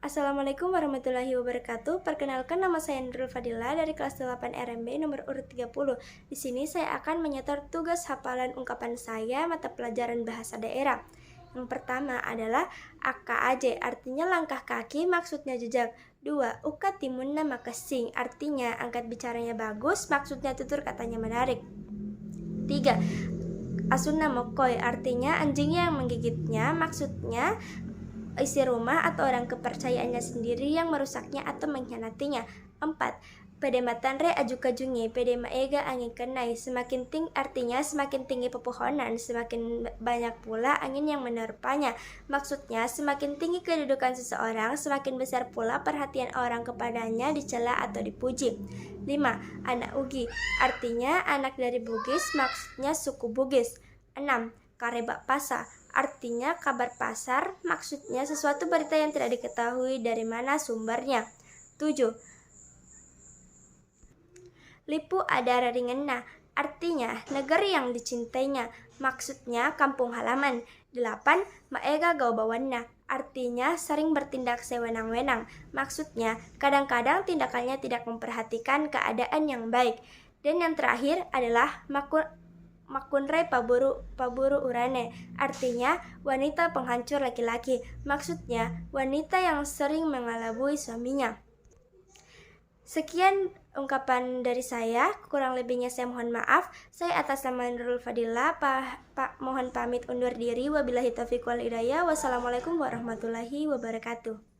Assalamualaikum warahmatullahi wabarakatuh. Perkenalkan, nama saya Nurul Fadila dari kelas 8 RMB nomor urut 30. Di sini saya akan menyetor tugas hafalan ungkapan saya mata pelajaran bahasa daerah. Yang pertama adalah AKAJ, artinya langkah kaki, maksudnya jejak. 2. Uka timunna makasing, artinya angkat bicaranya bagus, maksudnya tutur katanya menarik. 3. Asuna mokoy, artinya anjing yang menggigitnya, maksudnya isi rumah atau orang kepercayaannya sendiri yang merusaknya atau mengkhianatinya. 4. Pede matanre aju-kajungi, pede maega angin kenai, semakin tinggi artinya semakin tinggi pepohonan, semakin banyak pula angin yang menerpanya. Maksudnya semakin tinggi kedudukan seseorang, semakin besar pula perhatian orang kepadanya, dicela atau dipuji. 5. Anak ugi, artinya anak dari Bugis, maksudnya suku Bugis. 6. Karebak pasa, artinya kabar pasar, maksudnya sesuatu berita yang tidak diketahui dari mana sumbernya. 7. Lipu adara ringena, artinya negeri yang dicintainya, maksudnya kampung halaman. 8. Maega gaubawanna, artinya sering bertindak sewenang-wenang, maksudnya kadang-kadang tindakannya tidak memperhatikan keadaan yang baik. Dan yang terakhir adalah makunrai paburu urane, artinya wanita penghancur laki-laki, maksudnya wanita yang sering mengelabui suaminya. Sekian ungkapan dari saya, kurang lebihnya saya mohon maaf. Saya atas nama Nurul Fadila, mohon pamit undur diri. Wabillahi taufiq wal hidayah. Wassalamualaikum warahmatullahi wabarakatuh.